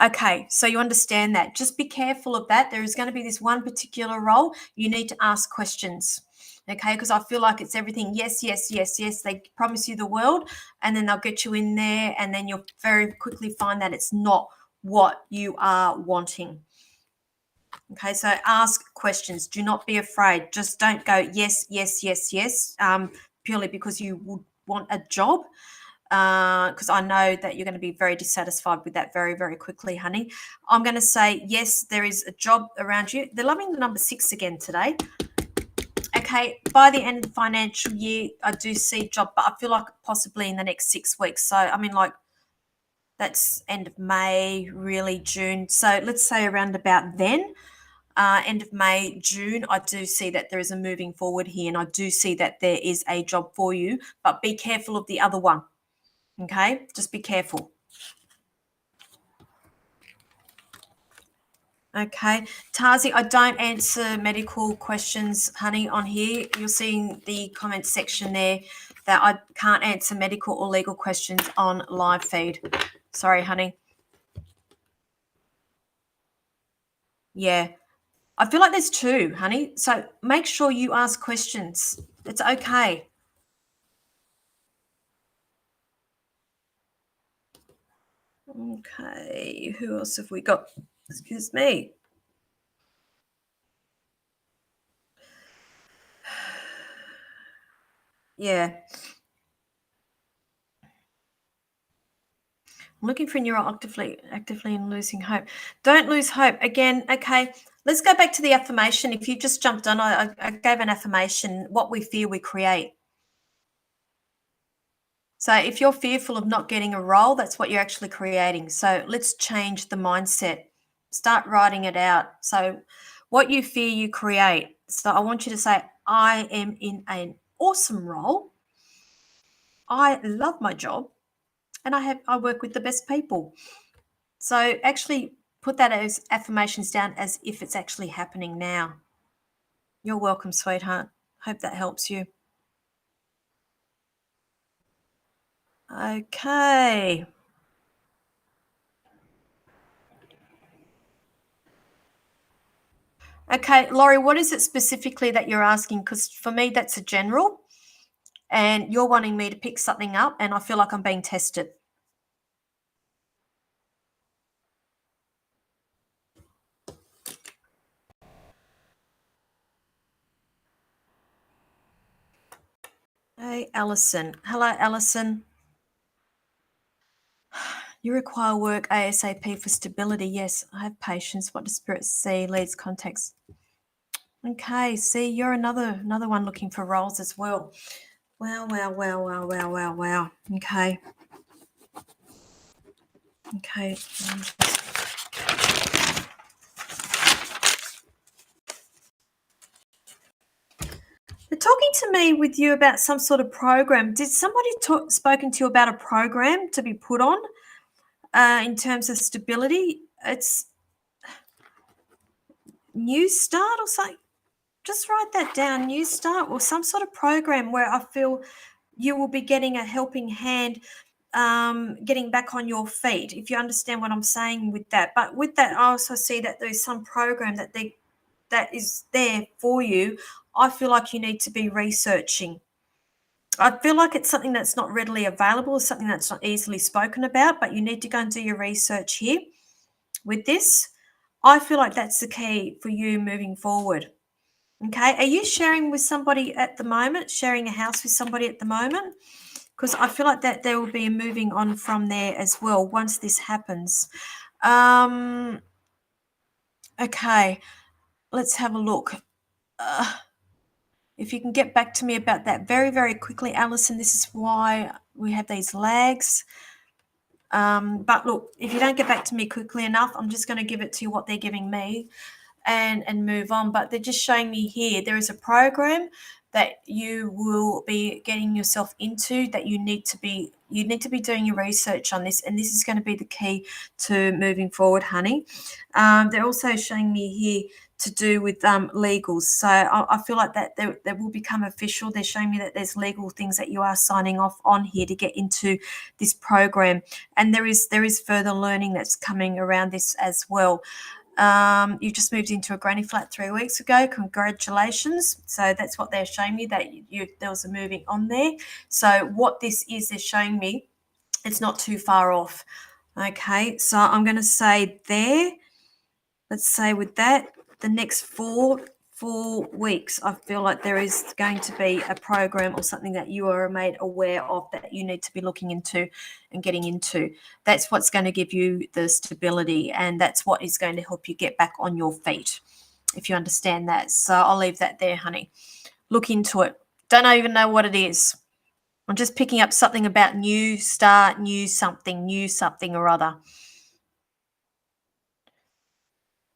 Okay, so you understand that. Just be careful of that. There is going to be this one particular role. You need to ask questions. Okay, because I feel like it's everything. Yes, yes, yes, yes. They promise you the world, and then they'll get you in there, and then you'll very quickly find that it's not what you are wanting. Okay, so ask questions. Do not be afraid. Just don't go yes, yes, yes, yes, purely because you would want a job. Because I know that you're going to be very dissatisfied with that very, very quickly, honey. I'm going to say, yes, there is a job around you. They're loving the number 6 again today. Okay, by the end of the financial year, I do see job, but I feel like possibly in the next 6 weeks. So, I mean, like, that's end of May, really June. So let's say around about then, end of May, June, I do see that there is a moving forward here, and I do see that there is a job for you, but be careful of the other one. Okay, just be careful. Okay, Tazi, I don't answer medical questions, honey, on here. You're seeing the comment section there that I can't answer medical or legal questions on live feed. Sorry, honey. Yeah, I feel like there's 2, honey. So make sure you ask questions. It's okay. Okay, who else have we got? Excuse me. Yeah. I'm looking for a neural actively and losing hope. Don't lose hope. Again, okay, let's go back to the affirmation. If you just jumped on, I gave an affirmation. What we fear, we create. So if you're fearful of not getting a role, that's what you're actually creating. So let's change the mindset. Start writing it out. So what you fear, you create. So I want you to say, I am in an awesome role. I love my job, and I work with the best people. So actually put that as affirmations down as if it's actually happening now. You're welcome, sweetheart. Hope that helps you. Okay. Okay, Laurie, what is it specifically that you're asking? Because for me, that's a general, and you're wanting me to pick something up, and I feel like I'm being tested. Hey, Alison. Hello, Alison. You require work ASAP for stability. Yes, I have patience. What does Spirit see? Leads context. Okay, see, you're another one looking for roles as well. Wow, wow, wow, wow, wow, wow, wow. Okay. Okay. They're talking to me with you about some sort of program. Did somebody spoken to you about a program to be put on in terms of stability? It's new start or something. Just write that down, new start or some sort of program where I feel you will be getting a helping hand, getting back on your feet, if you understand what I'm saying with that. But with that, I also see that there's some program that is there for you. I feel like you need to be researching. I feel like it's something that's not readily available, something that's not easily spoken about, but you need to go and do your research here with this. I feel like that's the key for you moving forward. Okay. Are you sharing with somebody at the moment, sharing a house with somebody at the moment? Because I feel like that there will be a moving on from there as well once this happens. Okay. Let's have a look. If you can get back to me about that very, very quickly, Alison, this is why we have these lags. But look, if you don't get back to me quickly enough, I'm just going to give it to you what they're giving me and move on. But they're just showing me here there is a program that you will be getting yourself into, that you need to be doing your research on this, and this is going to be the key to moving forward, honey. They're also showing me here to do with legals. So I feel like that they will become official. They're showing me that there's legal things that you are signing off on here to get into this program, and there is further learning that's coming around this as well. You just moved into a granny flat 3 weeks ago. Congratulations. So that's what they're showing me, that there was a moving on there. So what this is, they're showing me it's not too far off. Okay, so I'm going to say there, let's say with that, the next 4 weeks, I feel like there is going to be a program or something that you are made aware of that you need to be looking into and getting into. That's what's going to give you the stability, and that's what is going to help you get back on your feet, if you understand that. So I'll leave that there, honey. Look into it. Don't even know what it is. I'm just picking up something about new start, new something or other.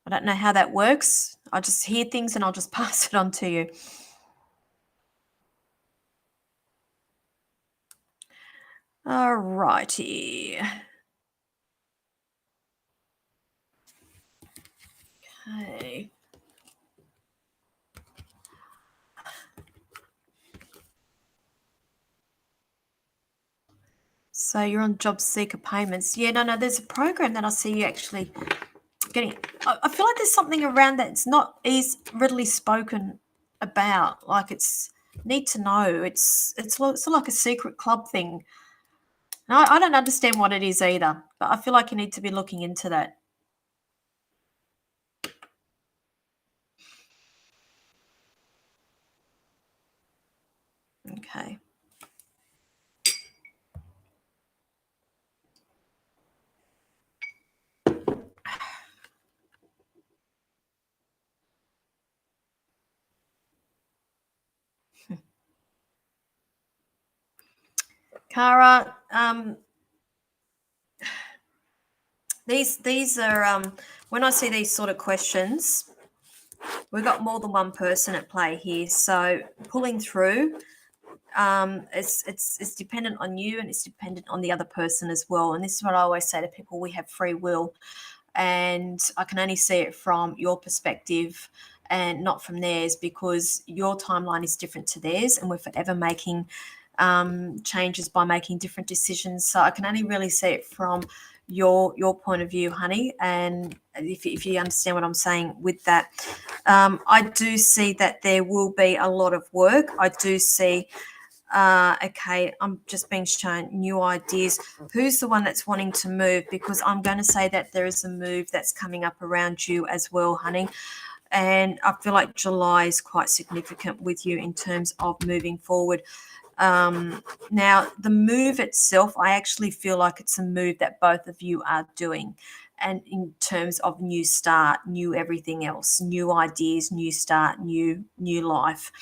I don't know how that works. I just hear things and I'll just pass it on to you. All righty. Okay. So you're on job seeker payments. Yeah, no, there's a program that I see you actually getting. I feel like there's something around that it's not readily spoken about. Like it's need to know. It's sort of like a secret club thing. And I don't understand what it is either, but I feel like you need to be looking into that. Okay. Cara, these are when I see these sort of questions, we've got more than one person at play here. So pulling through, it's dependent on you and it's dependent on the other person as well. And this is what I always say to people: we have free will, and I can only see it from your perspective and not from theirs, because your timeline is different to theirs, and we're forever making changes by making different decisions. So I can only really see it from your point of view, honey. And if you understand what I'm saying with that, I do see that there will be a lot of work. I do see. Okay, I'm just being shown new ideas. Who's the one that's wanting to move? Because I'm going to say that there is a move that's coming up around you as well, honey. And I feel like July is quite significant with you in terms of moving forward. Now, the move itself, I actually feel like it's a move that both of you are doing. And in terms of new start, new everything else, new ideas, new start, new life.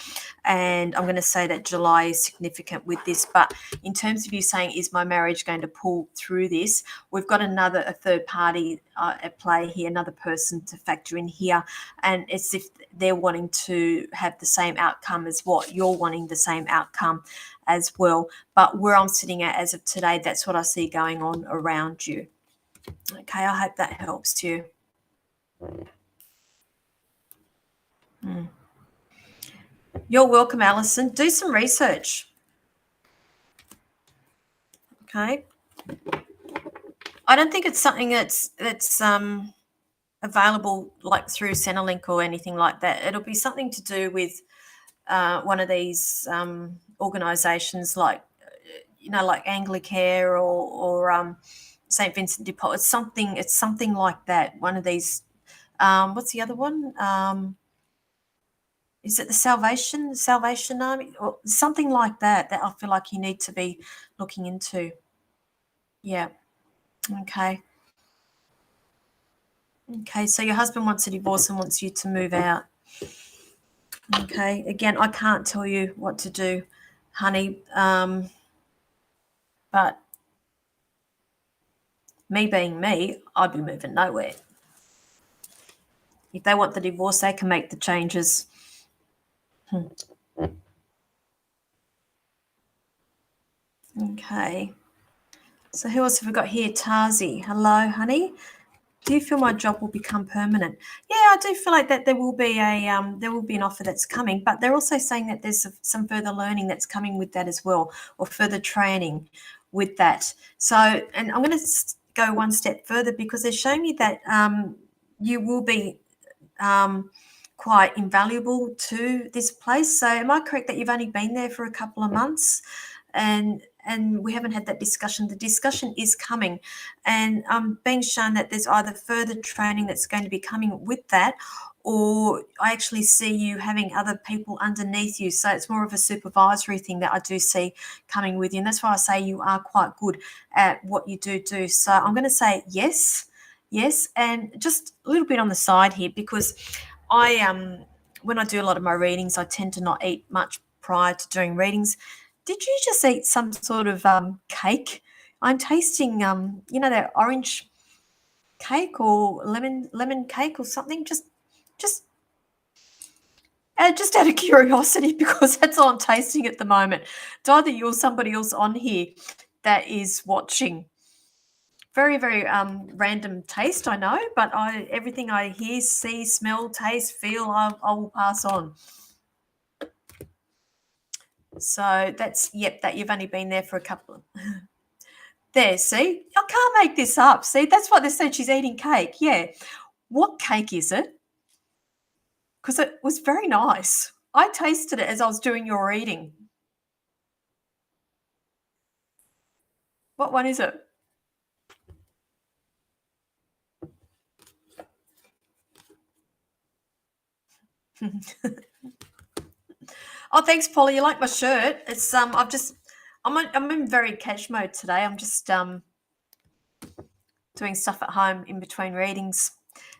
And I'm going to say that July is significant with this. But in terms of you saying, is my marriage going to pull through this? We've got a third party at play here, another person to factor in here. And it's if they're wanting to have the same outcome as what you're wanting, the same outcome as well. But where I'm sitting at as of today, that's what I see going on around you. Okay, I hope that helps you. You're welcome, Alison. Do some research. Okay. I don't think it's something that's available like through Centrelink or anything like that. It'll be something to do with one of these organisations like like Anglicare or St Vincent de Paul. It's something like that. One of these. What's the other one? Is it the Salvation Army, or something like that? That I feel like you need to be looking into. Yeah. Okay. Okay. So your husband wants a divorce and wants you to move out. Okay. Again, I can't tell you what to do, honey. But me being me, I'd be moving nowhere. If they want the divorce, they can make the changes. Okay. So who else have we got here? Tazi. Hello, honey. Do you feel my job will become permanent? Yeah, I do feel like that there will be an offer that's coming, but they're also saying that there's some further learning that's coming with that as well, or further training with that. So, and I'm going to go one step further because they're showing me that you will be quite invaluable to this place. So, am I correct that you've only been there for a couple of months? And we haven't had that discussion. The discussion is coming, and I'm being shown that there's either further training that's going to be coming with that, or I actually see you having other people underneath you. So it's more of a supervisory thing that I do see coming with you, and that's why I say you are quite good at what you do. So I'm going to say yes, and just a little bit on the side here because I when I do a lot of my readings, I tend to not eat much prior to doing readings. Did you just eat some sort of cake? I'm tasting, that orange cake or lemon cake or something. Just out of curiosity, because that's all I'm tasting at the moment. It's either you or somebody else on here that is watching. Very, very random taste, I know, but everything I hear, see, smell, taste, feel, I will pass on. So that's, that you've only been there for a couple of... There, see? I can't make this up. See, that's what they said. She's eating cake. Yeah. What cake is it? Because it was very nice. I tasted it as I was doing your reading. What one is it? Oh, thanks, Paula. You like my shirt? It's I'm in very cash mode today. I'm just doing stuff at home in between readings.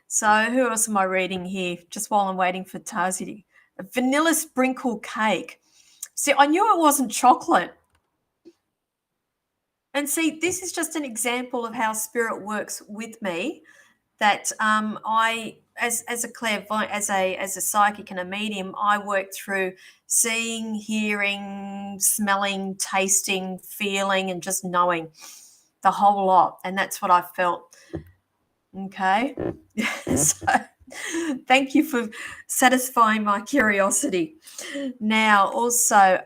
So who else am I reading here? Just while I'm waiting for Tazi. A vanilla sprinkle cake. See, I knew it wasn't chocolate. And see, this is just an example of how spirit works with me. That I, as a clairvoyant, as a psychic and a medium, I work through seeing, hearing, smelling, tasting, feeling, and just knowing the whole lot. And that's what I felt. Okay. So thank you for satisfying my curiosity. Now, also,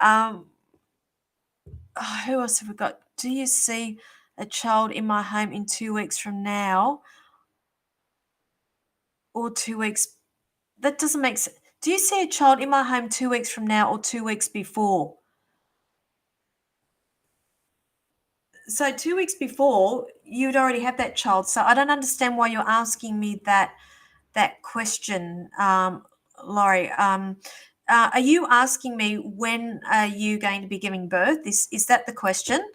who else have we got? Do you see a child in my home in 2 weeks from now? Or 2 weeks? That doesn't make sense. Do you see a child in my home 2 weeks from now or 2 weeks before? So 2 weeks before, you'd already have that child. So I don't understand why you're asking me that question, Laurie. Are you asking me when are you going to be giving birth? Is that the question?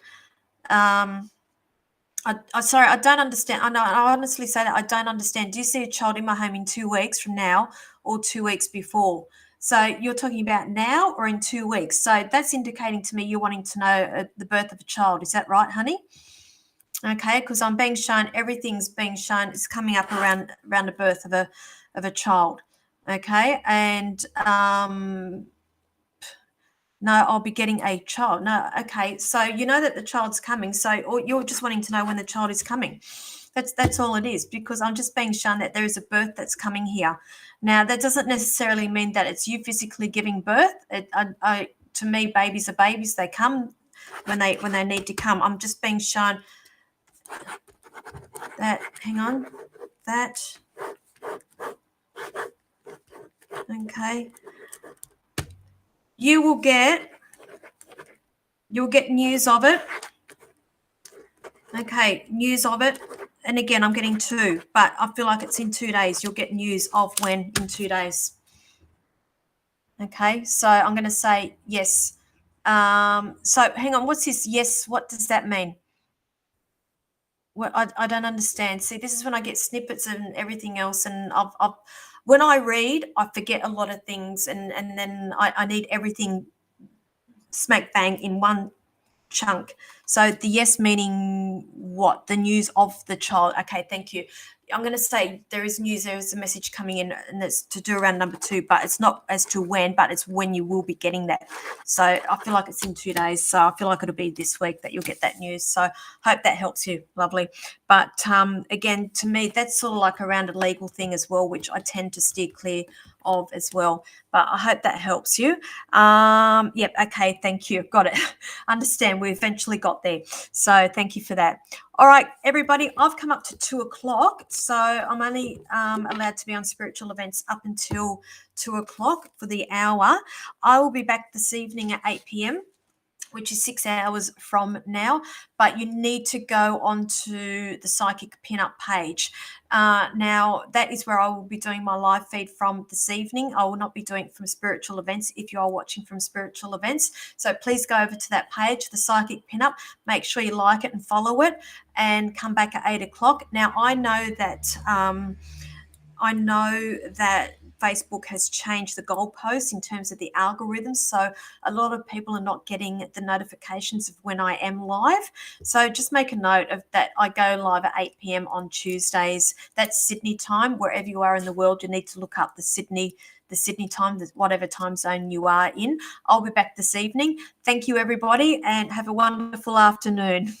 Sorry, I don't understand. I honestly say that I don't understand. Do you see a child in my home in 2 weeks from now or 2 weeks before? So you're talking about now or in 2 weeks. So that's indicating to me you're wanting to know the birth of a child. Is that right, honey? Okay, because I'm being shown, everything's being shown, it's coming up around the birth of a child. Okay, and no, I'll be getting a child. No, okay. So you know that the child's coming. So or you're just wanting to know when the child is coming. That's all it is, because I'm just being shown that there is a birth that's coming here. Now, that doesn't necessarily mean that it's you physically giving birth. To me, babies are babies. They come when they need to come. I'm just being shown that. Hang on, that. Okay, you'll get news of it. Okay, news of it. And again, I'm getting 2, but I feel like it's in 2 days. You'll get news of when in 2 days. Okay, so I'm going to say yes. So hang on, what's this? Yes, what does that mean? What I don't understand. See, this is when I get snippets and everything else, and when I read, I forget a lot of things, and then I need everything smack bang in one chunk. So the yes meaning what? The news of the child. Okay, thank you. I'm going to say there is news. There is a message coming in, and it's to do around number 2, but it's not as to when, but it's when you will be getting that. So I feel like it's in 2 days. So I feel like it'll be this week that you'll get that news. So hope that helps you. Lovely. But again, to me, that's sort of like around a legal thing as well, which I tend to steer clear of as well. But I hope that helps you. Yep. Okay. Thank you. Got it. Understand. We eventually got there. So thank you for that. All right, everybody, I've come up to 2 o'clock, so I'm only allowed to be on spiritual events up until 2 o'clock for the hour. I will be back this evening at 8 p.m., which is 6 hours from now, but you need to go onto the Psychic Pinup page. Now, that is where I will be doing my live feed from this evening. I will not be doing it from spiritual events if you are watching from spiritual events. So please go over to that page, the Psychic Pinup. Make sure you like it and follow it, and come back at 8 o'clock. Now, I know that Facebook has changed the goalposts in terms of the algorithms. So a lot of people are not getting the notifications of when I am live. So just make a note of that. I go live at 8 p.m. on Tuesdays. That's Sydney time. Wherever you are in the world, you need to look up the Sydney time, whatever time zone you are in. I'll be back this evening. Thank you, everybody, and have a wonderful afternoon.